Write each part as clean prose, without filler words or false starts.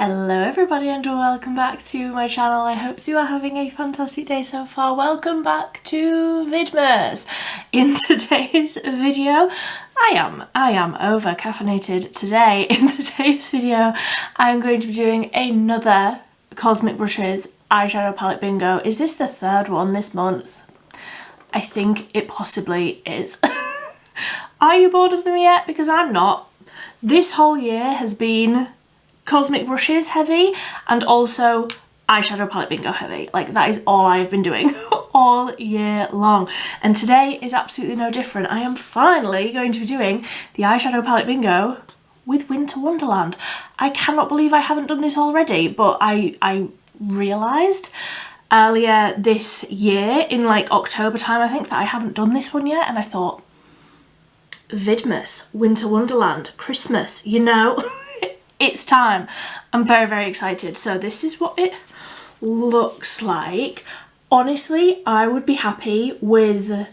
Hello everybody and welcome back to my channel. I hope you are having a fantastic day so far. Welcome back to Vidmas. In today's video, I am over caffeinated today. In today's video, I'm going to be doing another Cosmic Brushes eyeshadow palette bingo. Is this the third one this month? I think it possibly is. Are you bored of them yet? Because I'm not. This whole year has been Cosmic Brushes heavy and also eyeshadow palette bingo heavy. Like, that is all I've been doing all year long, and today is absolutely no different. I am finally going to be doing the eyeshadow palette bingo with Winter Wonderland. I cannot believe I haven't done this already, but I realised earlier this year in like October time, I think, that I haven't done this one yet, and I thought, Vidmas, Winter Wonderland, Christmas, you know. It's time. I'm very, very excited. So this is what it looks like. Honestly, I would be happy with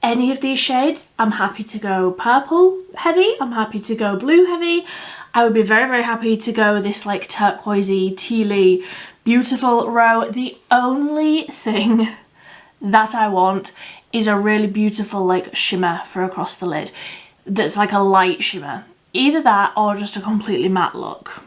any of these shades. I'm happy to go purple heavy. I'm happy to go blue heavy. I would be very, very happy to go this like turquoisey, tealy, beautiful row. The only thing that I want is a really beautiful like shimmer for across the lid. That's like a light shimmer. Either that or just a completely matte look,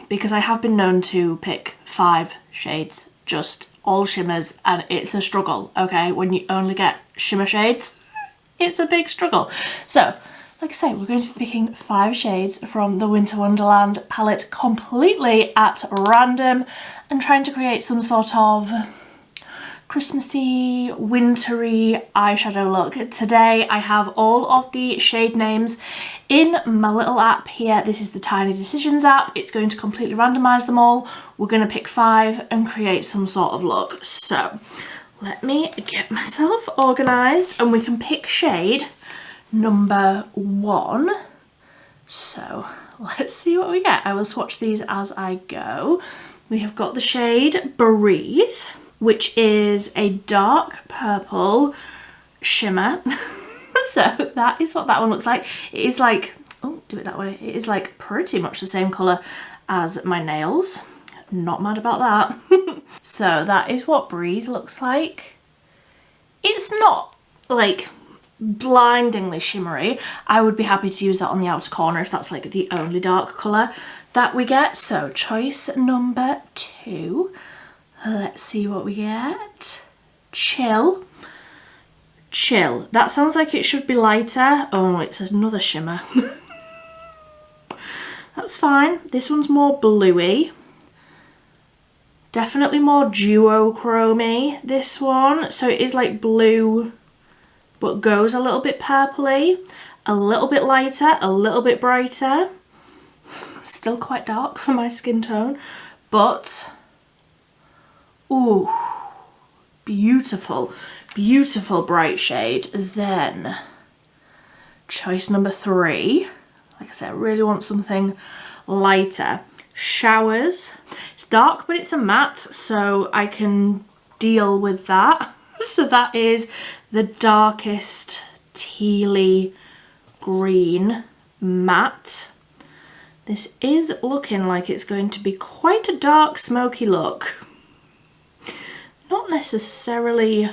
because I have been known to pick 5 shades, just all shimmers, and it's a struggle, okay? When you only get shimmer shades, it's a big struggle. So, like I say, we're going to be picking 5 shades from the Winter Wonderland palette completely at random and trying to create some sort of Christmassy, wintry eyeshadow look. Today I have all of the shade names in my little app here. This is the Tiny Decisions app. It's going to completely randomise them all. We're going to pick 5 and create some sort of look. So let me get myself organised and we can pick shade number 1. So let's see what we get. I will swatch these as I go. We have got the shade Breathe, which is a dark purple shimmer. So that is what that one looks like. It is like, oh, do it that way. It is like pretty much the same colour as my nails. Not mad about that. So that is what Breathe looks like. It's not like blindingly shimmery. I would be happy to use that on the outer corner if that's like the only dark colour that we get. So choice number 2. Let's see what we get. Chill. Chill. That sounds like it should be lighter. Oh, it says another shimmer. That's fine. This one's more bluey. Definitely more duochromy, this one. So it is like blue, but goes a little bit purpley, a little bit lighter, a little bit brighter. Still quite dark for my skin tone, but ooh, beautiful, beautiful bright shade. Then choice number 3. Like I said, I really want something lighter. Showers. It's dark, but it's a matte, so I can deal with that. So that is the darkest tealy green matte. This is looking like it's going to be quite a dark, smoky look. Not necessarily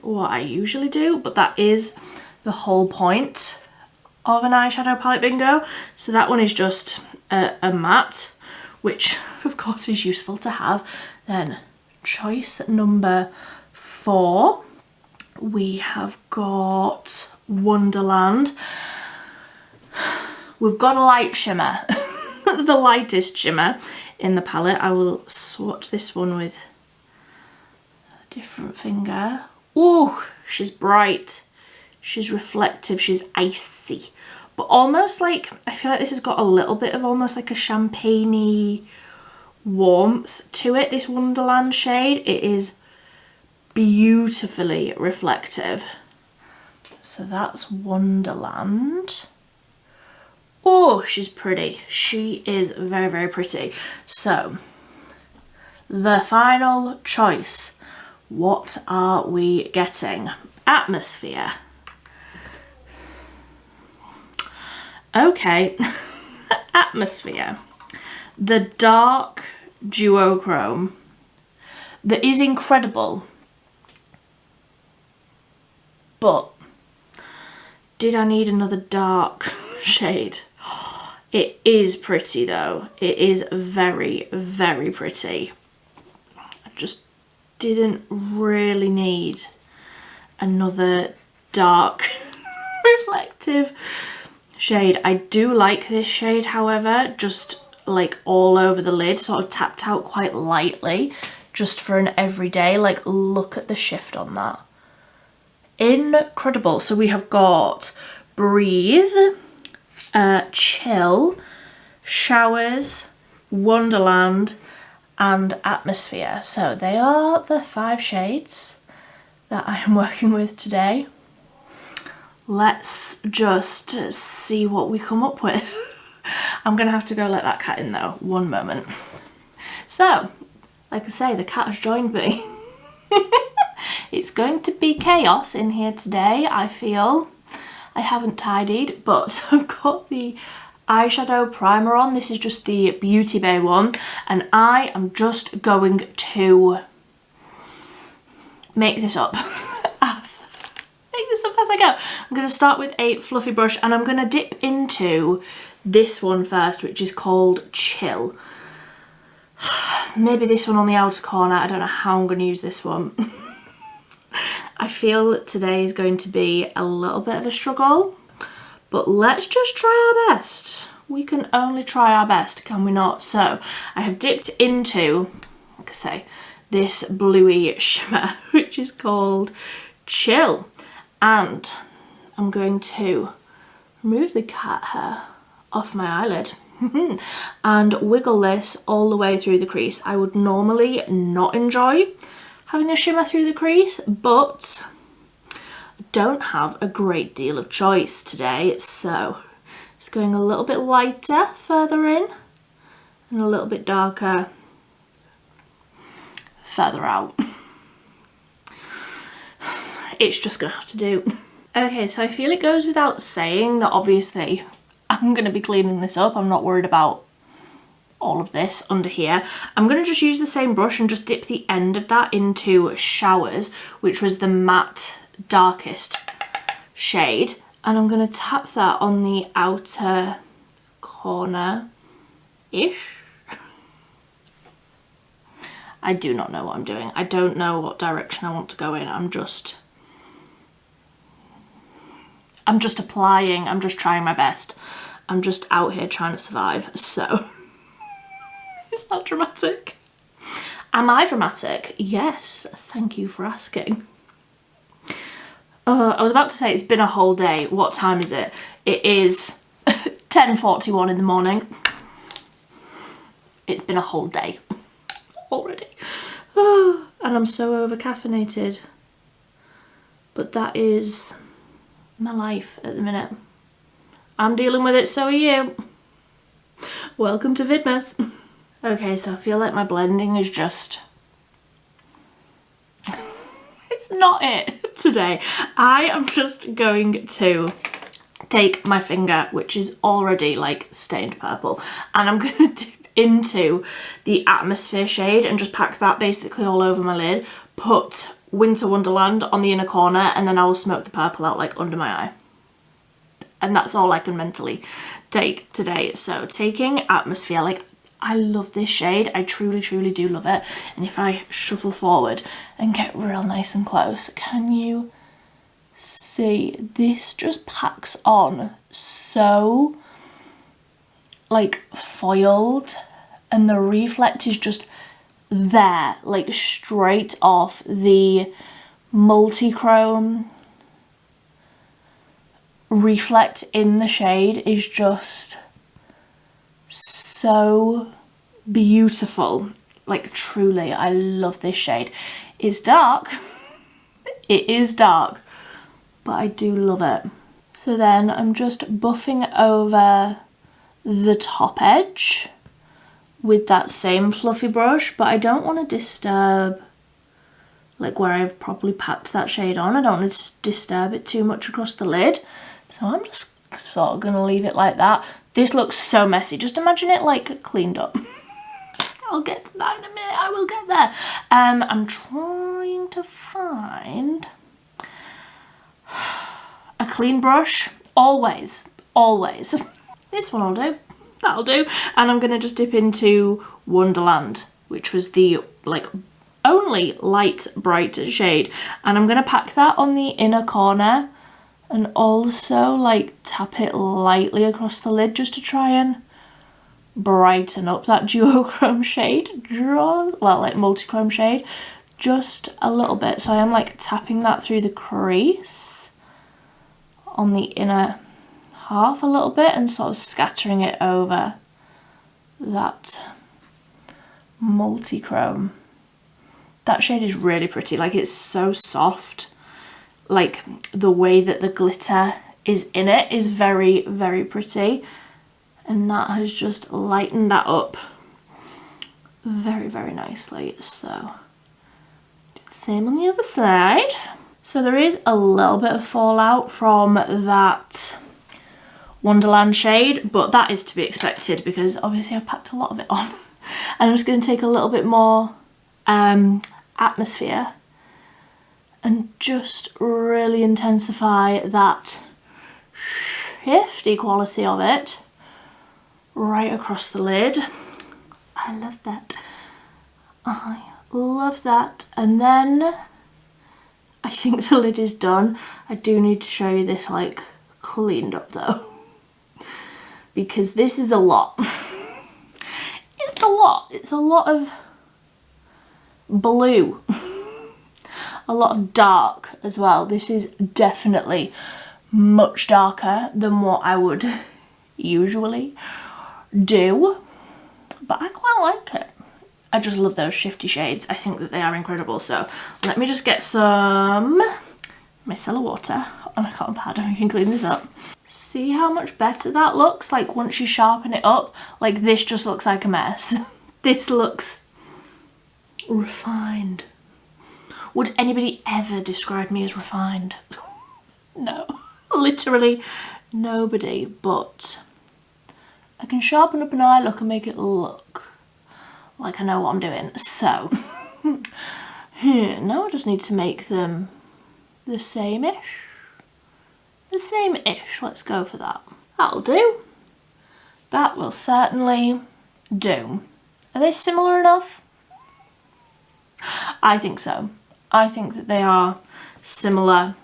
what I usually do, but that is the whole point of an eyeshadow palette bingo. So that one is just a matte, which of course is useful to have. Then choice number 4, we have got Wonderland. We've got a light shimmer, the lightest shimmer in the palette. I will swatch this one with different finger. Ooh, she's bright, she's reflective, she's icy, but almost like, I feel like this has got a little bit of almost like a champagne-y warmth to it, this Wonderland shade. It is beautifully reflective. So that's Wonderland. Oh, she's pretty. She is very, very pretty. So the final choice. What are we getting? Atmosphere. Okay, Atmosphere. the dark duochrome that is incredible, but did I need another dark shade? It is pretty though. It is very, very pretty. I just didn't really need another dark reflective shade. I do like this shade, however, just like all over the lid, sort of tapped out quite lightly, just for an everyday. Like, look at the shift on that. Incredible. So we have got Breathe, Chill, Showers, Wonderland, and Atmosphere. So they are the 5 shades that I am working with today. Let's just see what we come up with. I'm gonna have to go let that cat in though, one moment. So, like I say, the cat has joined me. It's going to be chaos in here today, I feel. I haven't tidied, but I've got the eyeshadow primer on. This is just the Beauty Bay one, and I am just going to make this up as I go. I'm going to start with a fluffy brush, and I'm going to dip into this one first, which is called Chill. Maybe this one on the outer corner. I don't know how I'm going to use this one. I feel that today is going to be a little bit of a struggle, but let's just try our best. We can only try our best, can we not? So I have dipped into, like I say, this bluey shimmer, which is called Chill. And I'm going to remove the cat hair off my eyelid and wiggle this all the way through the crease. I would normally not enjoy having a shimmer through the crease, but I don't have a great deal of choice today, so just going a little bit lighter further in and a little bit darker further out. It's just gonna have to do. Okay, so I feel it goes without saying that obviously I'm gonna be cleaning this up. I'm not worried about all of this under here. I'm gonna just use the same brush and just dip the end of that into Showers, which was the matte darkest shade. And I'm gonna tap that on the outer corner-ish. I do not know what I'm doing. I don't know what direction I want to go in. I'm just applying, I'm just trying my best. I'm just out here trying to survive, so. Is that dramatic? Am I dramatic? Yes, thank you for asking. I was about to say it's been a whole day. What time is it? It is 10:41 in the morning. It's been a whole day already. And I'm so over-caffeinated. But that is my life at the minute. I'm dealing with it, so are you. Welcome to Vidmas. Okay, so I feel like my blending is just... it's not it today. I am just going to take my finger, which is already like stained purple, and I'm going to dip into the Atmosphere shade and just pack that basically all over my lid. Put Winter Wonderland on the inner corner, and then I will smoke the purple out like under my eye. And that's all I can mentally take today. So taking Atmosphere, like I love this shade. I truly, truly do love it. And if I shuffle forward and get real nice and close, can you see? This just packs on so like foiled, and the reflect is just there, like straight off. The multi-chrome reflect in the shade is just so beautiful. Like truly, I love this shade. It's dark. It is dark, but I do love it. So then I'm just buffing over the top edge with that same fluffy brush, but I don't want to disturb like where I've properly packed that shade on. I don't want to disturb it too much across the lid, so I'm just sort of gonna leave it like that. This looks so messy. Just imagine it like cleaned up. I'll get to that in a minute. I will get there. I'm trying to find a clean brush. Always, always. This one will do. That'll do. And I'm going to just dip into Wonderland, which was the like only light bright shade. And I'm going to pack that on the inner corner and also like tap it lightly across the lid just to try and brighten up that duochrome shade, like multi-chrome shade, just a little bit. So I am like tapping that through the crease on the inner half a little bit and sort of scattering it over that multi-chrome. That shade is really pretty, like it's so soft. Like the way that the glitter is in it is very, very pretty. And that has just lightened that up very, very nicely. So, do the same on the other side. So there is a little bit of fallout from that Wonderland shade, but that is to be expected because obviously I've packed a lot of it on. And I'm just going to take a little bit more atmosphere and just really intensify that shifty quality of it right across the lid. I love that. I love that. And then I think the lid is done. I do need to show you this like cleaned up though, because this is a lot. It's a lot. It's a lot of blue. A lot of dark as well. This is definitely much darker than what I would usually do, but I quite like it. I just love those shifty shades. I think that they are incredible. So let me just get some micellar water on a cotton pad and we can clean this up. See how much better that looks? Like once you sharpen it up, like this just looks like a mess. This looks refined. Would anybody ever describe me as refined? No, literally nobody, but I can sharpen up an eye look and make it look like I know what I'm doing. So, now I just need to make them the same-ish. The same-ish, let's go for that. That'll do. That will certainly do. Are they similar enough? I think so. I think that they are similar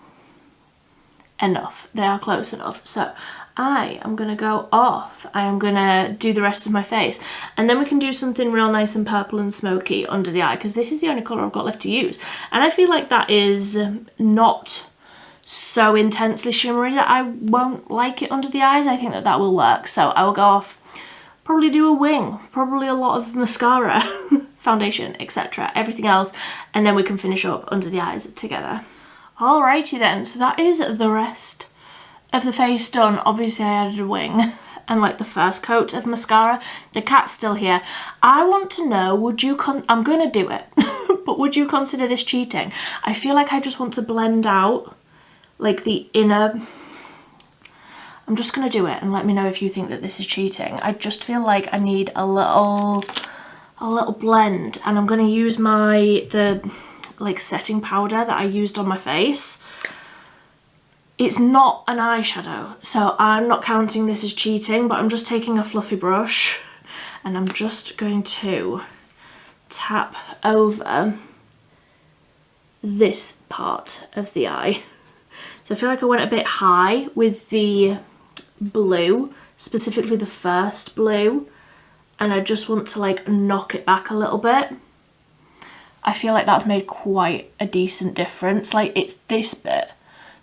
enough. They are close enough. So I am going to go off. I am going to do the rest of my face. And then we can do something real nice and purple and smoky under the eye, because this is the only colour I've got left to use. And I feel like that is not so intensely shimmery that I won't like it under the eyes. I think that that will work. So I will go off, probably do a wing, probably a lot of mascara, foundation, etc. Everything else. And then we can finish up under the eyes together. Alrighty then, so that is the rest of the face done. Obviously I added a wing and like the first coat of mascara. The cat's still here. I want to know, would you I'm gonna do it, but would you consider this cheating? I feel like I just want to blend out like the inner. I'm just gonna do it and let me know if you think that this is cheating. I just feel like I need a little blend, and I'm gonna use the like setting powder that I used on my face. It's not an eyeshadow, so I'm not counting this as cheating, but I'm just taking a fluffy brush and I'm just going to tap over this part of the eye. So I feel like I went a bit high with the blue, specifically the first blue, and I just want to like knock it back a little bit. I feel like that's made quite a decent difference. Like it's this bit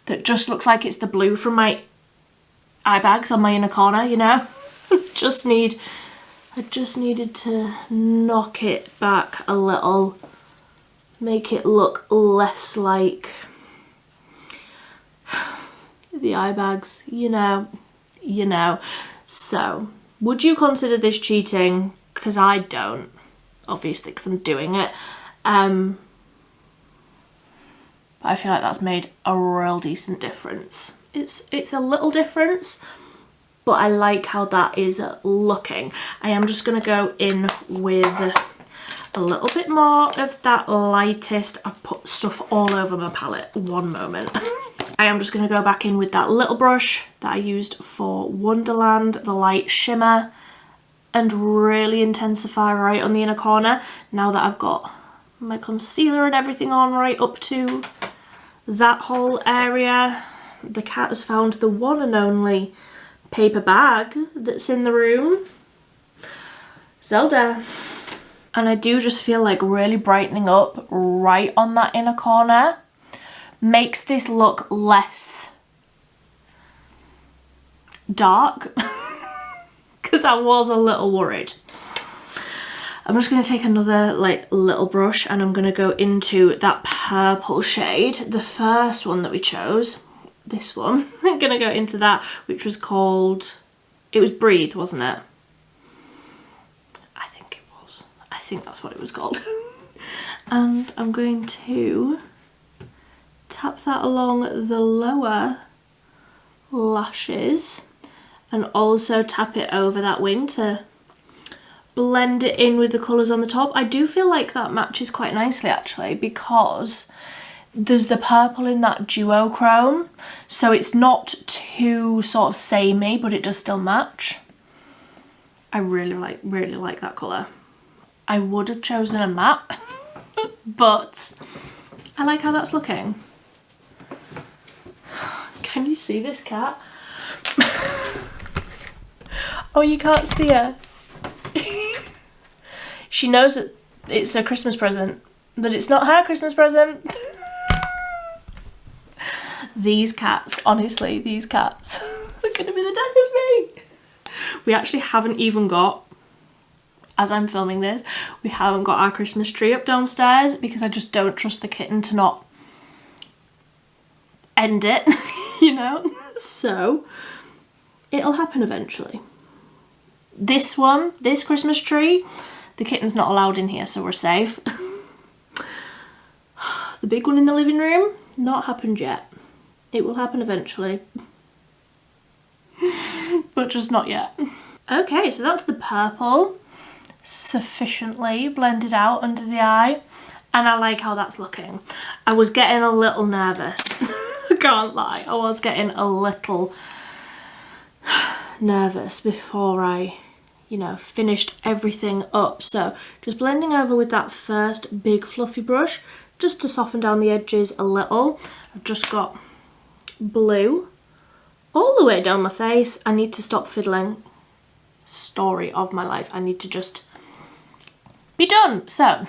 that just looks like it's the blue from my eye bags on my inner corner, you know? I just needed to knock it back a little, make it look less like the eye bags, you know. So, would you consider this cheating? Because I don't, obviously, because I'm doing it. But I feel like that's made a real decent difference. It's a little difference, but I like how that is looking. I am just going to go in with a little bit more of that lightest. I've put stuff all over my palette. One moment. I am just going to go back in with that little brush that I used for Wonderland, the light shimmer, and really intensify right on the inner corner. Now that I've got my concealer and everything on right up to that whole area. The cat has found the one and only paper bag that's in the room. Zelda. And I do just feel like really brightening up right on that inner corner makes this look less dark, because I was a little worried. I'm just going to take another like little brush and I'm going to go into that purple shade, the first one that we chose, this one. I'm going to go into that, which was called, it was Breathe, wasn't it? I think it was. I think that's what it was called. And I'm going to tap that along the lower lashes and also tap it over that wing to blend it in with the colours on the top. I do feel like that matches quite nicely actually, because there's the purple in that duochrome, so it's not too sort of samey, but it does still match. I really like that colour. I would have chosen a matte, but I like how that's looking. Can you see this cat? Oh, you can't see her. She knows that it's a Christmas present, but it's not her Christmas present. These cats, honestly, these cats are gonna be the death of me. We actually haven't even got, as I'm filming this, we haven't got our Christmas tree up downstairs because I just don't trust the kitten to not end it, you know? So, it'll happen eventually. This one, this Christmas tree, the kitten's not allowed in here, so we're safe. The big one in the living room, not happened yet. It will happen eventually. But just not yet. Okay, so that's the purple sufficiently blended out under the eye, and I like how that's looking. I was getting a little nervous. I can't lie, I was getting a little nervous before I, you know, finished everything up. So just blending over with that first big fluffy brush just to soften down the edges a little. I've just got blue all the way down my face. I need to stop fiddling. Story of my life. I need to just be done. So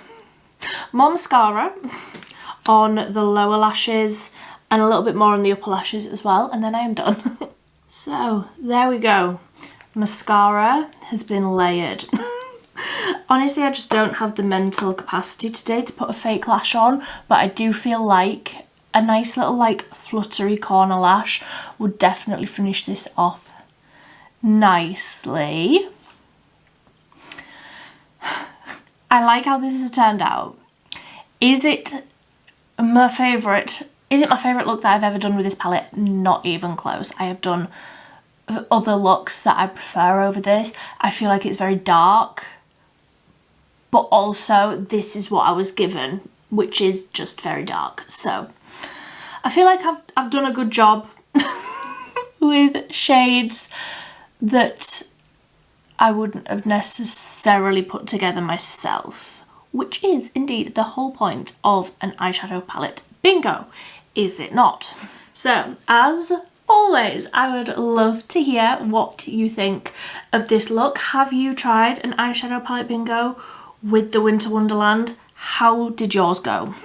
more mascara on the lower lashes and a little bit more on the upper lashes as well, and then I am done. So there we go. Mascara has been layered. Honestly, I just don't have the mental capacity today to put a fake lash on, but I do feel like a nice little like fluttery corner lash would definitely finish this off nicely. I like how this has turned out. Is it my favourite? Is it my favourite look that I've ever done with this palette? Not even close. I have done other looks that I prefer over this. I feel like it's very dark, but also this is what I was given, which is just very dark. So I feel like I've done a good job with shades that I wouldn't have necessarily put together myself, which is indeed the whole point of an eyeshadow palette bingo, is it not? So as always, I would love to hear what you think of this look. Have you tried an eyeshadow palette bingo with the Winter Wonderland? How did yours go?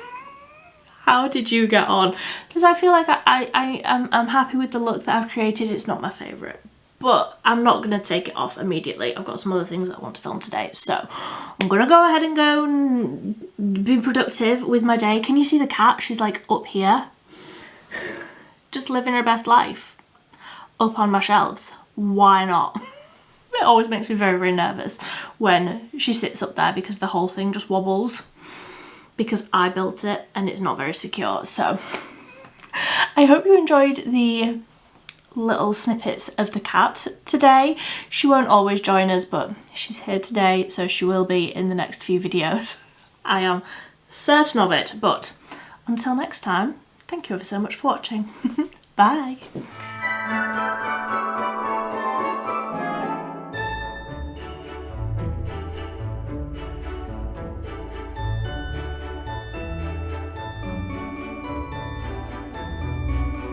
How did you get on? Because I feel like I'm happy with the look that I've created. It's not my favourite, but I'm not going to take it off immediately. I've got some other things that I want to film today, so I'm going to go ahead and go and be productive with my day. Can you see the cat? She's like up here, just living her best life up on my shelves. Why not? It always makes me very, very nervous when she sits up there because the whole thing just wobbles, because I built it and it's not very secure. So I hope you enjoyed the little snippets of the cat today. She won't always join us, but she's here today, so she will be in the next few videos. I am certain of it, but until next time, thank you ever so much for watching. Bye!